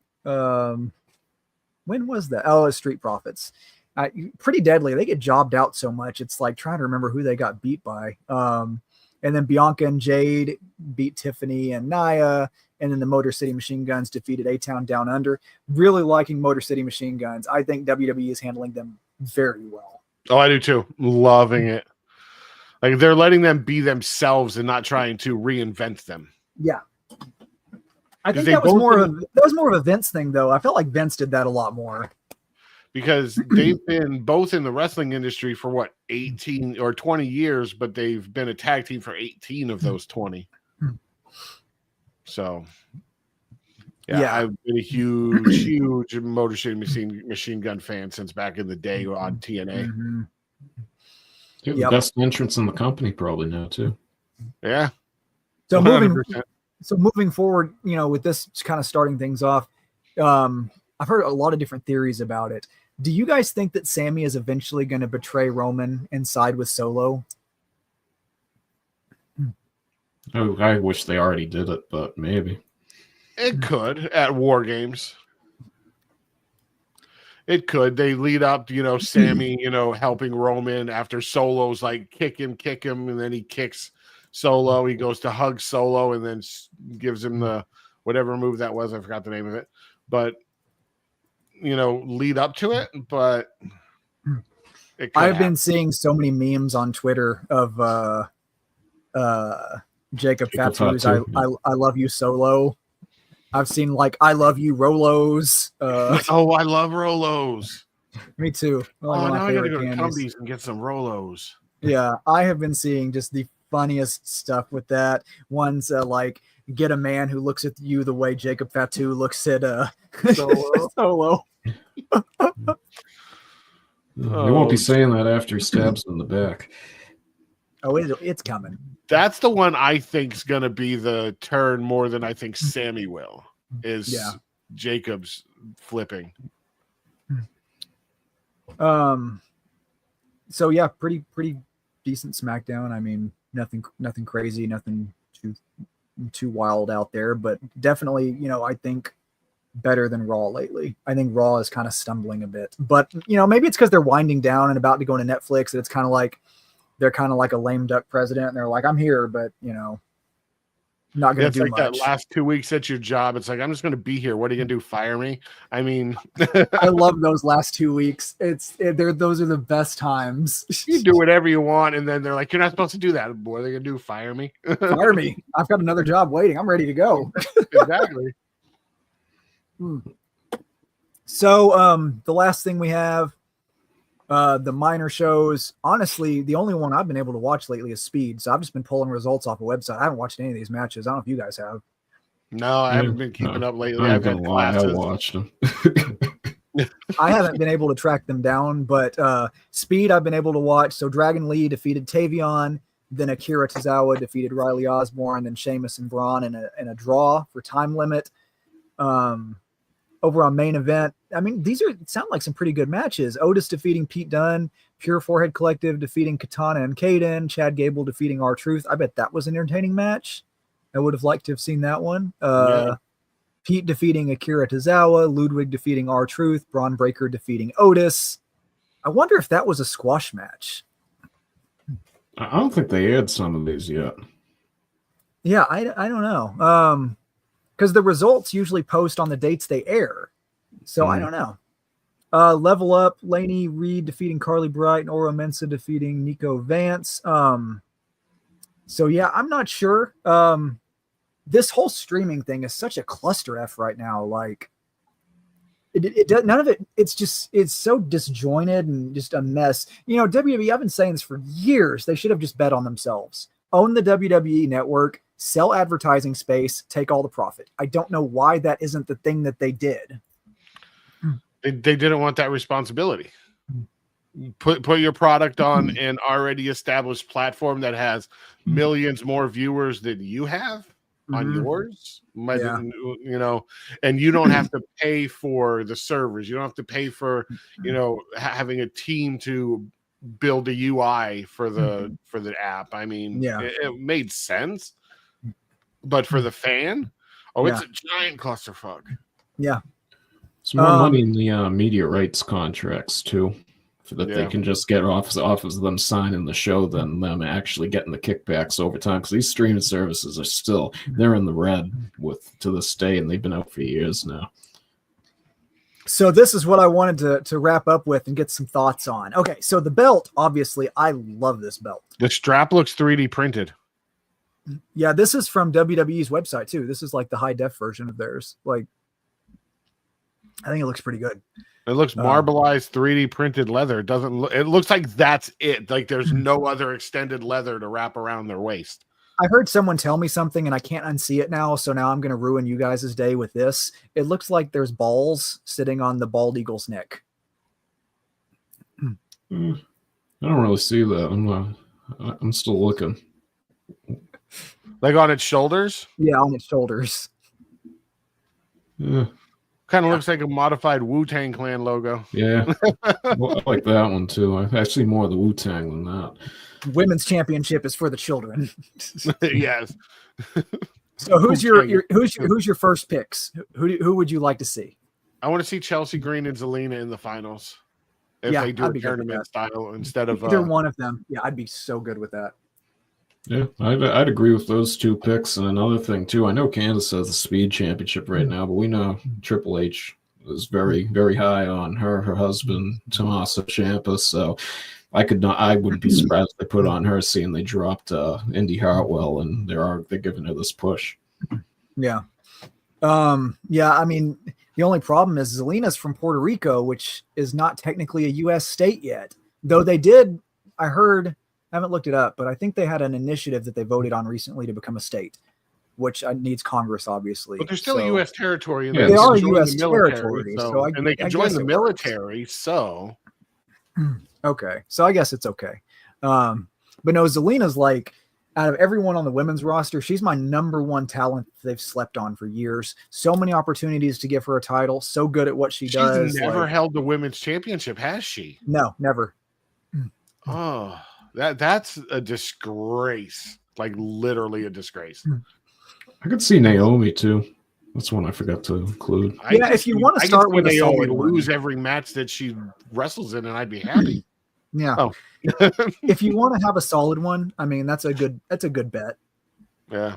When was that? Oh, it's Street Profits. Pretty Deadly. They get jobbed out so much. It's like trying to remember who they got beat by. And then Bianca and Jade beat Tiffany and Nia. And then the Motor City Machine Guns defeated A-Town Down Under. Really liking Motor City Machine Guns. I think WWE is handling them very well. Oh, I do too. Loving it. Like they're letting them be themselves and not trying to reinvent them. Yeah. I think that was more of a Vince thing, though. I felt like Vince did that a lot more. Because they've been both in the wrestling industry for what, 18 or 20 years, but they've been a tag team for 18 of those 20. So, yeah, I've been a huge Motor City Machine Gun fan since back in the day on TNA. Mm-hmm. You're the best entrance in the company probably now too. Yeah. So moving forward, with this kind of starting things off, I've heard a lot of different theories about it. Do you guys think that Sammy is eventually going to betray Roman and side with Solo? Oh, I wish they already did it, but maybe. It could at War Games. It could. They lead up, Sammy, helping Roman after Solo's like kick him, and then he kicks Solo. He goes to hug Solo and then gives him the whatever move that was. I forgot the name of it. But, lead up to it. But I've been seeing so many memes on Twitter of Jacob Fatu's I love you Solo. I've seen I love you Rolos. Oh, I love Rolos. Me too. Now I gotta go to Cumbies and get some Rolos. Yeah, I have been seeing just the funniest stuff with that. One's get a man who looks at you the way Jacob Fatu looks at Solo. He won't be saying that after he stabs him in the back. Oh, it's coming. That's the one I think is going to be the turn more than I think Sammy will. Jacob's flipping. So yeah, pretty decent SmackDown. I mean, nothing crazy, nothing too wild out there, but definitely, I think better than Raw lately. I think Raw is kind of stumbling a bit, but maybe it's because they're winding down and about to go to Netflix, and it's kind of like they're kind of like a lame duck president, and they're like, I'm here, but not going to do much. That last 2 weeks at your job, it's like, I'm just going to be here. What are you going to do? Fire me? I mean, I love those last 2 weeks. Those are the best times. You do whatever you want, and then they're like, you're not supposed to do that. What are they going to do? Fire me? Fire me. I've got another job waiting. I'm ready to go. Exactly. So the last thing we have, the minor shows. Honestly, the only one I've been able to watch lately is Speed. So I've just been pulling results off a website. I haven't watched any of these matches. I don't know if you guys have. No, I haven't been keeping up lately. I've been classes. I watched them. I haven't been able to track them down, but Speed I've been able to watch. So Dragon Lee defeated Tavion, then Akira Tozawa defeated Riley Osborne, then Sheamus and Braun in a draw for time limit. Over on main event, I mean, these sound like some pretty good matches. Otis defeating Pete Dunne, Pure Forehead Collective defeating Katana and Kaden, Chad Gable defeating R-Truth. I bet that was an entertaining match. I would have liked to have seen that one. Pete defeating Akira Tozawa, Ludwig defeating R-Truth, Braun Breaker defeating Otis. I wonder if that was a squash match. I don't think they had some of these yet. Yeah, I don't know. Because the results usually post on the dates they air. So I don't know. Level Up, Laney Reed defeating Carly Bright, and Oro Mensah defeating Nico Vance. So yeah, I'm not sure. This whole streaming thing is such a cluster F right now. Like it does, none of it. It's so disjointed and just a mess. WWE, I've been saying this for years. They should have just bet on themselves. Own the WWE network, sell advertising space, take all the profit. I don't know why that isn't the thing that they did. They didn't want that responsibility. Put your product on an already established platform that has millions more viewers than you have on yours. And you don't have to pay for the servers. You don't have to pay for, having a team to build a UI for the app. I mean, it made sense, but for the fan, it's a giant clusterfuck. Yeah. Some more money in the media rights contracts too. so that they can just get off of them signing the show than them actually getting the kickbacks over time. Because these streaming services are they're in the red to this day, and they've been out for years now. So this is what I wanted to wrap up with and get some thoughts on. Okay, so the belt, obviously, I love this belt. The strap looks 3D printed. Yeah, this is from WWE's website too. This is like the high def version of theirs. Like, I think it looks pretty good. It looks marbleized 3D printed leather. It doesn't look. It looks like that's it. Like there's no other extended leather to wrap around their waist. I heard someone tell me something and I can't unsee it now. So now I'm going to ruin you guys' day with this. It looks like there's balls sitting on the bald eagle's neck. I don't really see that. I'm still looking. Like on its shoulders? Yeah, on its shoulders. Yeah. Kind of looks like a modified Wu-Tang Clan logo. Yeah. Well, I like that one too. I see more of the Wu-Tang than that. Women's championship is for the children. Yes. So who's your first picks? Who would you like to see? I want to see Chelsea Green and Zelina in the finals. If they do a tournament style instead of either one of them. Yeah, I'd be so good with that. Yeah, I'd agree with those two picks. And another thing too, I know Candace has the Speed Championship right now, but we know Triple H is very, very high on her husband Tommaso Ciampa. So I wouldn't be surprised if they put on her, seeing they dropped Indy Hartwell and they're giving her this push. Yeah. Yeah, I mean, the only problem is Zelina's from Puerto Rico, which is not technically a U.S. state yet. Though they did, I heard, I haven't looked it up, but I think they had an initiative that they voted on recently to become a state, which needs Congress, obviously. But they're still a U.S. territory. And they are a U.S. territory. And they can join the military, so. Okay, so I guess it's okay. But no, Zelina's like, out of everyone on the women's roster, she's my number one talent they've slept on for years. So many opportunities to give her a title. So good at what she does. She's never held the women's championship, has she? No, never. Oh, that's a disgrace. Like literally a disgrace. I could see Naomi too. That's one I forgot to include. If you want to start with Naomi lose every match that she wrestles in, and I'd be happy. Yeah. Oh. If you want to have a solid one, I mean, that's a good bet. Yeah.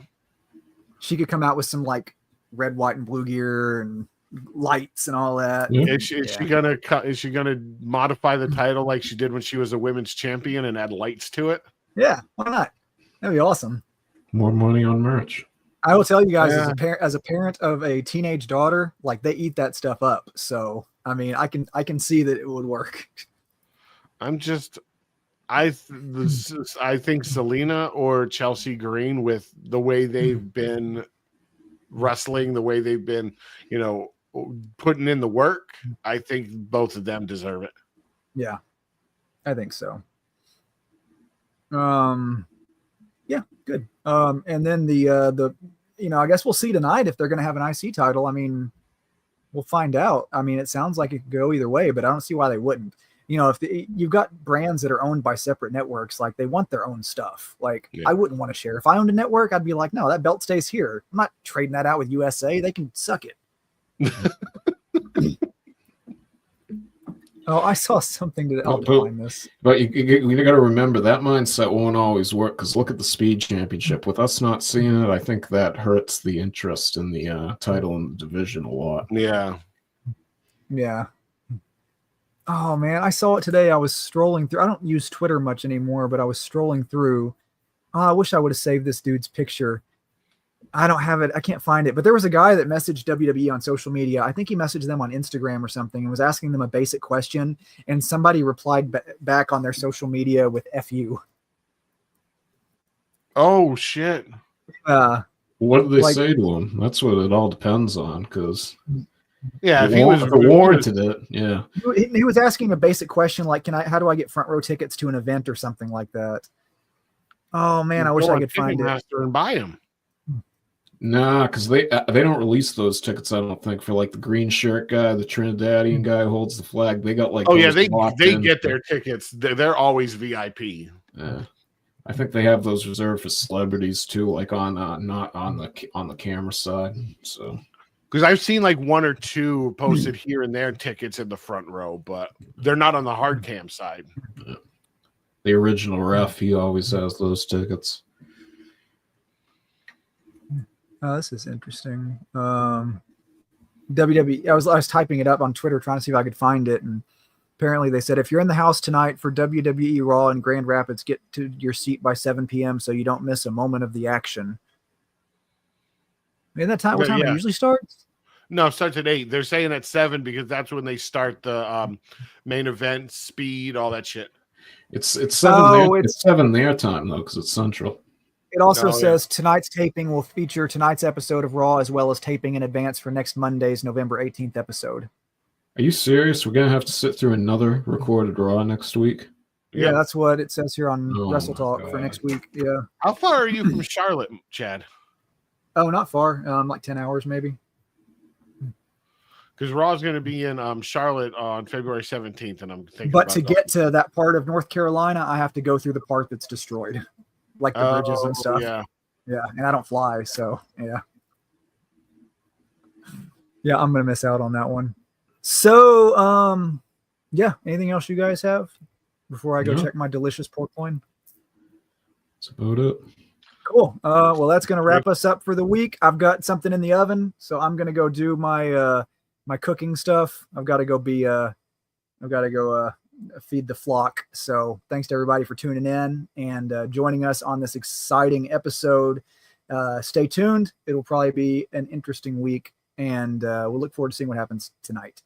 She could come out with some like red, white, and blue gear and lights and all that. Yeah. Is she gonna modify the title like she did when she was a women's champion and add lights to it? Yeah, why not? That'd be awesome. More money on merch. I will tell you guys, as a parent of a teenage daughter, like they eat that stuff up. So I mean, I can see that it would work. I think Zelina or Chelsea Green, with the way they've been wrestling, the way they've been, putting in the work, I think both of them deserve it. Yeah, I think so. Yeah, good. And then the I guess we'll see tonight if they're going to have an IC title. I mean, we'll find out. I mean, it sounds like it could go either way, but I don't see why they wouldn't. If you've got brands that are owned by separate networks, like they want their own stuff. Like I wouldn't want to share. If I owned a network, I'd be like, no, that belt stays here. I'm not trading that out with USA. They can suck it. Oh, I saw something to help define this. But you got to remember that mindset won't always work, because look at the Speed Championship. With us not seeing it, I think that hurts the interest in the title and the division a lot. Yeah. Yeah. Oh, man, I saw it today. I was scrolling through. I don't use Twitter much anymore, but I was scrolling through. Oh, I wish I would have saved this dude's picture. I don't have it. I can't find it. But there was a guy that messaged WWE on social media. I think he messaged them on Instagram or something and was asking them a basic question. And somebody replied back on their social media with F you. Oh, shit. What did they say to him? That's what it all depends on, because... Yeah, if he was warranted it, yeah. He was asking a basic question like, how do I get front row tickets to an event or something like that? Oh man, I wish I could find it and buy them. Nah, because they don't release those tickets. I don't think, for like the green shirt guy, the Trinidadian guy who holds the flag. They got like they get their tickets. They're always VIP. Yeah, I think they have those reserved for celebrities too, like on not on the camera side. So. Because I've seen like one or two posted here and there tickets in the front row, but they're not on the hard cam side. The original ref, he always has those tickets. Oh, this is interesting. WWE. I was typing it up on Twitter trying to see if I could find it, and apparently they said if you're in the house tonight for WWE Raw in Grand Rapids, get to your seat by 7 p.m. so you don't miss a moment of the action. Isn't that time? What time it usually starts? No, it starts at 8. They're saying at 7 because that's when they start the main event, speed, all that shit. It's 7 there. It's 7 their time though, because it's Central. It also says tonight's taping will feature tonight's episode of Raw as well as taping in advance for next Monday's November 18th episode. Are you serious? We're gonna have to sit through another recorded Raw next week? Yeah, that's what it says here on Wrestle Talk for next week. Yeah. How far are you from Charlotte, Chad? Oh, not far. Like 10 hours maybe. Because Raw is going to be in Charlotte on February 17th, and I'm thinking. But to get to that part of North Carolina, I have to go through the part that's destroyed, like the bridges and stuff. Yeah, and I don't fly, so yeah. I'm gonna miss out on that one. So, anything else you guys have before I go check my delicious pork loin? That's about it. Cool. Well, that's gonna wrap us up for the week. I've got something in the oven, so I'm gonna go do my my cooking stuff. I've got to go feed the flock. So thanks to everybody for tuning in and joining us on this exciting episode. Stay tuned. It'll probably be an interesting week, and we'll look forward to seeing what happens tonight.